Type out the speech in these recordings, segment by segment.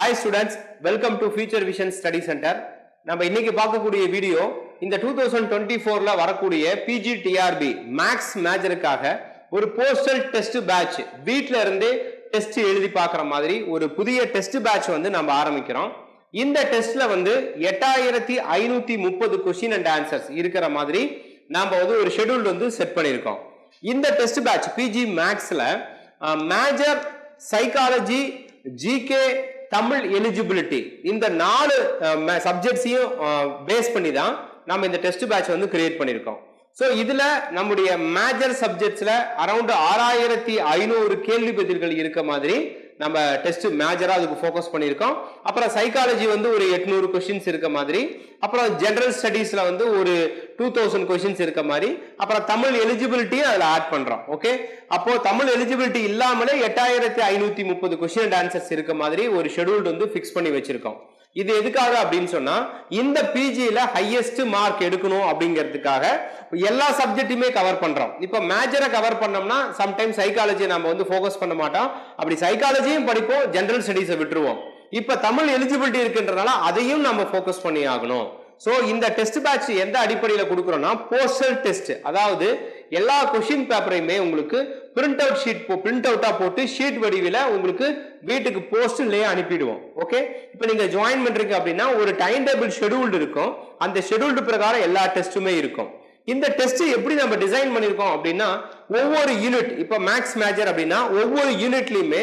Hi students, welcome to Future Vision Study Center. நம்ம இன்னைக்கு பார்க்கக்கூடிய வீடியோ இந்த 2024ல வரக்கூடிய PGTRB மேக்ஸ் மேஜருக்காக ஒரு போஸ்டல் டெஸ்ட் பேட்ச் வீட்ல இருந்தே டெஸ்ட் எழுதி பார்க்குற மாதிரி ஒரு புதிய டெஸ்ட் பேட்ச் வந்து நம்ம ஆரம்பிக்கிறோம். இந்த டெஸ்ட்ல வந்து 8530 கொஸ்டின் அண்ட் ஆன்சர்ஸ் இருக்கிற மாதிரி நாம வந்து ஒரு ஷெட்யூல் வந்து செட் பண்ணியிருக்கோம். இந்த டெஸ்ட் பேட்ச் PG மேக்ஸ்ல major, psychology, GK, Tamil eligibility இந்த 4 சப்ஜெக்ட்ஸையும் பேஸ் பண்ணி தான் நம்ம இந்த டெஸ்ட் பேட்ச் வந்து கிரியேட் பண்ணியிருக்கோம். ஸோ இதுல நம்முடைய மேஜர் சப்ஜெக்ட்ஸ்ல அரௌண்ட் 6500 கேள்வி பதில்கள் இருக்க மாதிரி நம்ம டெஸ்ட் மேஜரா அதுக்கு ஃபோக்கஸ் பண்ணியிருக்கோம். அப்புறம் சைக்காலஜி வந்து ஒரு 800 கொஸ்டின்ஸ் இருக்க மாதிரி, அப்புறம் ஜெனரல் ஸ்டடீஸ்ல வந்து ஒரு 2000 கொஸ்டின்ஸ் இருக்க மாதிரி, அப்புறம் தமிழ் எலிஜிபிலிட்டியும் அதுல ஆட் பண்றோம். ஓகே, அப்போ தமிழ் எலிஜிபிலிட்டி இல்லாமலே 8530 கொஸ்டின் அண்ட் ஆன்சர்ஸ் இருக்க மாதிரி ஒரு ஷெட்யூல் வந்து பிக்ஸ் பண்ணி வச்சிருக்கோம். இது எதுக்காக அப்படின்னு சொன்னா, இந்த பிஜில ஹையஸ்ட் மார்க் எடுக்கணும் அப்படிங்கிறதுக்காக எல்லா சப்ஜெக்ட்டுமே கவர் பண்றோம். இப்ப மேஜரை கவர் பண்ணோம்னா சம்டைம் சைக்காலஜி நம்ம வந்து ஃபோக்கஸ் பண்ண மாட்டோம். அப்படி சைக்காலஜியும் படிப்போம், ஜெனரல் ஸ்டடீஸை விட்டுருவோம். இப்ப தமிழ் எலிஜிபிலிட்டி இருக்குன்றதுனால அதையும் நம்ம ஃபோக்கஸ் பண்ணி ஆகணும். சோ இந்த டெஸ்ட் பேட்ச் எந்த அடிப்படையில கொடுக்குறோம்னா போஸ்டல் டெஸ்ட், அதாவது எல்லா கொஸ்டின் பேப்பரையுமே உங்களுக்கு பிரிண்ட் அவுட்டா போட்டு ஷீட் வடிவில உங்களுக்கு வீட்டுக்கு போஸ்ட்லயே அனுப்பிடுவோம். ஓகே, இப்போ நீங்க ஜாயின் பண்றீங்க அப்படின்னா ஒரு டைம் டேபிள் ஷெட்யூல்டு இருக்கும். அந்த ஷெட்யூல்டு பிரகாரம் எல்லா டெஸ்ட்டுமே இருக்கும். இந்த டெஸ்ட் எப்படி நம்ம டிசைன் பண்ணிருக்கோம் அப்படின்னா, ஒவ்வொரு யூனிட், இப்போ மேக்ஸ் மேஜர் அப்படின்னா ஒவ்வொரு யூனிட்லயுமே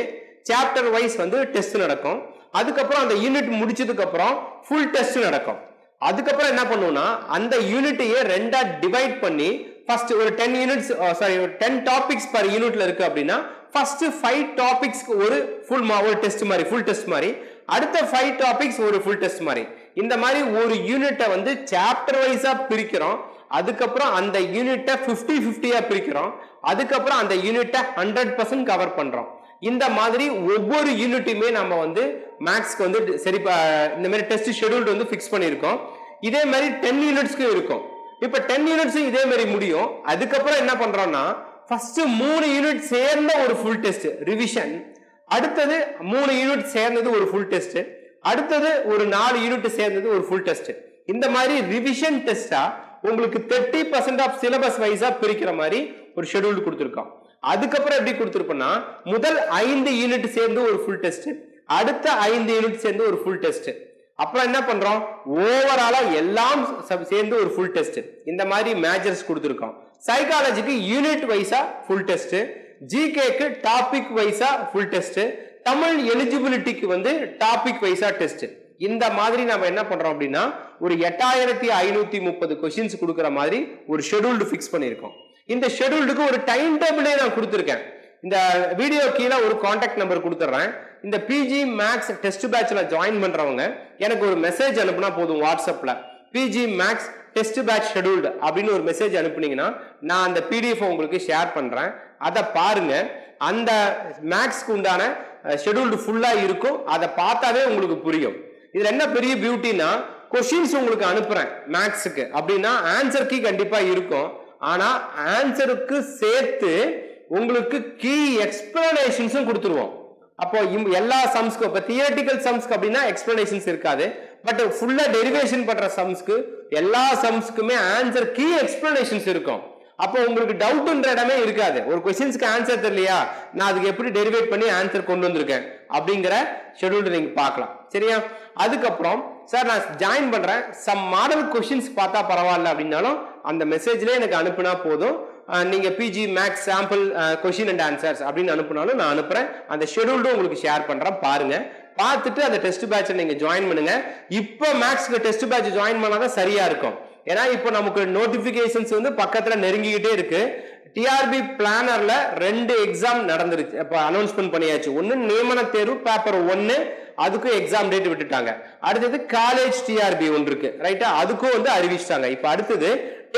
சாப்டர் வைஸ் வந்து டெஸ்ட் நடக்கும். அதுக்கப்புறம் அந்த யூனிட் முடிச்சதுக்கு அப்புறம் ஃபுல் டெஸ்ட் நடக்கும். அதுக்கப்புறம் என்ன பண்ணுவோம்னா, அந்த யூனிட்டையே ரெண்டா டிவைட் பண்ணி ஃபர்ஸ்ட் ஒரு 10 யூனிட்ஸ் 10 டாபிக்ஸ் பர் யூனிட்ல இருக்கு அப்படின்னா ஃபர்ஸ்ட் 5 டாபிக்ஸ்க்கு ஒரு ஒரு டெஸ்ட் மாதிரி, ஃபுல் டெஸ்ட் மாதிரி, அடுத்த 5 டாபிக்ஸ் ஒரு ஃபுல் டெஸ்ட் மாதிரி, இந்த மாதிரி ஒரு யூனிட்டை வந்து சாப்டர் வைஸா பிரிக்கிறோம். அதுக்கப்புறம் அந்த யூனிட்டை 50-50 பிரிக்கிறோம். அதுக்கப்புறம் அந்த யூனிட்டை 100% கவர் பண்றோம். இந்த மாதிரி ஒவ்வொரு யூனிட்டுமே நம்ம வந்து மேக்ஸ்க்கு வந்து சரி இந்த மாதிரி டெஸ்ட் ஷெட்யூல் வந்து ஃபிக்ஸ் பண்ணியிருக்கோம். இதே மாதிரி 10 யூனிட்ஸ்க்கு இருக்கும். இப்ப 10 யூனிட்ஸ் இதே மாதிரி முடியும். அதுக்கப்புறம் என்ன பண்றோம்னா, ஃபர்ஸ்ட் 3 யூனிட் சேர்ந்த ஒரு ஃபுல் டெஸ்ட் ரிவிஷன், அடுத்தது 3 யூனிட் சேர்ந்தது ஒரு ஃபுல் டெஸ்ட், அடுத்தது ஒரு 4 யூனிட் சேர்ந்தது ஒரு ஃபுல் டெஸ்ட். இந்த மாதிரி ரிவிஷன் டெஸ்டா உங்களுக்கு 30% ஆஃப் சிலபஸ் வைஸா பிரிக்கிற மாதிரி ஒரு ஷெட்யூல் கொடுத்திருக்கோம். அதுக்கப்புறம் எப்படி கொடுத்திருப்போம்னா, முதல் 5 யூனிட் சேர்ந்து ஒரு ஃபுல் டெஸ்ட், அடுத்த 5 யூனிட் சேர்ந்து ஒரு ஃபுல் டெஸ்ட், அப்புறம் என்ன பண்றோம், ஓவராலா எல்லாம் சேர்ந்து ஒரு ஃபுல் டெஸ்ட். இந்த மாதிரி மேஜர்ஸ் கொடுத்திருக்கோம். சைக்காலஜிக்கு யூனிட் வைஸா ஃபுல் டெஸ்ட், ஜிகேக்கு டாபிக் வைஸா ஃபுல் டெஸ்ட், தமிழ் எலிஜிபிலிட்டிக்கு வந்து டாபிக் வைஸா டெஸ்ட். இந்த மாதிரி நம்ம என்ன பண்றோம் அப்படின்னா, ஒரு 8530 கொஸ்டின்ஸ் கொடுக்கிற மாதிரி ஒரு ஷெட்யூல்டு ஃபிக்ஸ் பண்ணியிருக்கோம். இந்த ஷெட்யூல்டுக்கு ஒரு டைம் டேபிளே நான் கொடுத்திருக்கேன். இந்த வீடியோ கீழே ஒரு கான்டாக்ட் நம்பர் கொடுத்துறேன். இந்த பிஜி மேக்ஸ் டெஸ்ட் பேட்ச்ல ஜாயின் பண்றவங்க எனக்கு ஒரு மெசேஜ் அனுப்புனா போதும். வாட்ஸ்அப்ல PG Max test batch scheduled அப்படின்னு ஒரு மெசேஜ் அனுப்புனீங்கன்னா நான் அந்த பிடிஎஃப் உங்களுக்கு ஷேர் பண்றேன். அதை பாருங்க. அந்த மேக்ஸ்க்கு உண்டான ஷெட்யூல்டு ஃபுல்லா இருக்கும். அதை பார்த்தாவே உங்களுக்கு புரியும். இதுல என்ன பெரிய பியூட்டினா, கொஸ்டின்ஸ் உங்களுக்கு அனுப்புறேன் மேக்ஸுக்கு அப்படின்னா ஆன்சர் கீ கண்டிப்பா இருக்கும். ஆனா ஆன்சருக்கு சேர்த்து உங்களுக்கு கீ எக்ஸ்பிளனேஷன்ஸும் கொடுத்துருவோம். அப்போ எல்லா சம்ஸ்க்கு, இப்ப தியரிட்டிக்கல் சம்ஸ்க்கு அப்படின்னா எக்ஸ்பிளனேஷன்ஸ் இருக்காது. பட் ஃபுல்லா டெரிவேஷன் பண்ற சம்ஸ்க்கு எல்லா சம்ஸ்க்குமே ஆன்சர் கீ எக்ஸ்பிளனேஷன்ஸ் இருக்கும். அப்போ உங்களுக்கு டவுட்ன்ற இடமே இருக்காது. ஒரு கொஸ்டின்ஸ்க்கு ஆன்சர் தெரியலையா, நான் அதுக்கு எப்படி டெரிவேட் பண்ணி ஆன்சர் கொண்டு வந்திருக்கேன் அப்படிங்கிற ஷெட்யூல் நீங்க பார்க்கலாம். சரியா? அதுக்கப்புறம் சார் நான் ஜாயின் பண்றேன், சம் மாடல் கொஸ்டின்ஸ் பார்த்தா பரவாயில்ல அப்படின்னாலும் அந்த மெசேஜ்ல எனக்கு அனுப்புனா போதும். நீங்க PG Max sample question and answers அப்படின்னு அனுப்புனாலும் நான் அனுப்புறேன். அந்த ஷெட்யூல்டும் உங்களுக்கு ஷேர் பண்றேன். பாருங்க, பார்த்துட்டு அந்த டெஸ்ட் பேட்சை நீங்க ஜாயின் பண்ணுங்க. இப்போ மேக்ஸ்க்கு டெஸ்ட் பேட்ச் ஜாயின் பண்ணாதான் சரியா இருக்கும். ஏன்னா இப்போ நமக்கு நோட்டிபிகேஷன்ஸ் வந்து பக்கத்துல நெருங்கிக்கிட்டே இருக்கு. டிஆர்பி பிளானர்ல 2 எக்ஸாம் நடந்துருச்சு, இப்ப அனௌன்ஸ்மெண்ட் பண்ணியாச்சு. ஒன்னு நியமன தேர்வு பேப்பர் 1, அதுக்கும் எக்ஸாம் டேட் விட்டுட்டாங்க. அடுத்தது காலேஜ் டிஆர்பி ஒன்று இருக்கு, ரைட்டா, அதுக்கும் வந்து அறிவிச்சிட்டாங்க. இப்ப அடுத்தது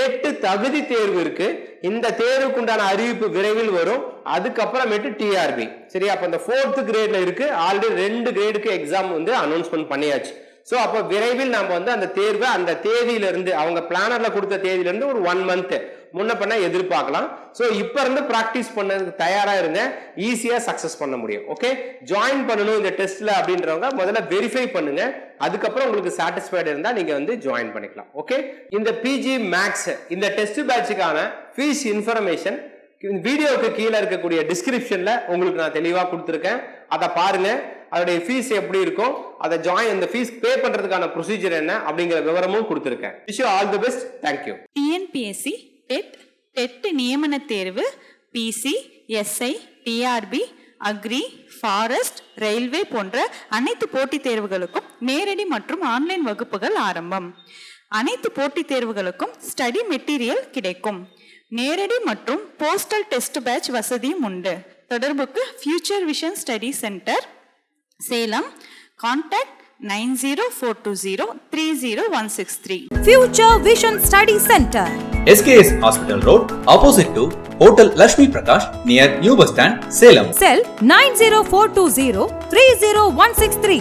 8 தகுதி தேர்வு இருக்கு. இந்த தேர்வுக்கு உண்டான அறிவிப்பு விரைவில் வரும். அதுக்கப்புறமேட்டு டிஆர்பி. சரியா? அப்ப இந்த 4th கிரேட்ல இருக்கு. ஆல்ரெடி 2 கிரேடுக்கு எக்ஸாம் வந்து அனௌன்ஸ்மெண்ட் பண்ணியாச்சு. சோ அப்ப விரைவில் நம்ம வந்து அந்த தேர்வை அந்த தேதியில இருந்து, அவங்க பிளானர்ல கொடுத்த தேதியில இருந்து ஒரு 1 மந்த் முன்ன பண்ண எதிர்பார்க்கலாம். ஸோ இப்போ இருந்து ப்ராக்டிஸ் பண்ணதுக்கு தயாரா இருங்க, ஈஸியா சக்சஸ் பண்ண முடியும். ஓகே, ஜாயின் பண்ணணும் இந்த டெஸ்ட்ல அப்படின்றவங்க முதல்ல வெரிஃபை பண்ணுங்க, அதுக்கப்புறம் உங்களுக்கு சாட்டிஸ்ஃபைடு இருந்தா நீங்க வந்து ஜாயின் பண்ணிக்கலாம். ஓகே, இந்த பிஜி மேக்ஸ் இந்த டெஸ்ட் பேட்சுக்கான ஃபீஸ் இன்ஃபர்மேஷன் வீடியோவுக்கு கீழே இருக்கக்கூடிய டிஸ்கிரிப்ஷன்ல உங்களுக்கு நான் தெளிவா கொடுத்துருக்கேன், அதை பாருங்க. அதோடைய ஃபீஸ் எப்படி இருக்கும், அதை இந்த ஃபீஸ் பே பண்றதுக்கான ப்ரொசீஜர் என்ன அப்படிங்கிற விவரமும் கொடுத்துருக்கேன். Wish you all the best. Thank you. TNPSC TET நியமன தேர்வு, PC, SI, TRB, agri, forest, railway போன்ற அனைத்து போட்டித் தேர்வுகளுக்கும் நேரடி மற்றும் ஆன்லைன் வகுப்புகள் ஆரம்பம். அனைத்து போட்டித் தேர்வுகளுக்கும் ஸ்டடி மெட்டீரியல் கிடைக்கும். நேரடி மற்றும் போஸ்டல் டெஸ்ட் பேட்ச் வசதியும் உண்டு. தொடர்புக்கு future vision study centre, Salem. Contact 9042030163. Future Vision Study Center, SKS Hospital Road, opposite to Hotel Lakshmi Prakash, near New Bus Stand, Salem. Cell 90420 30163.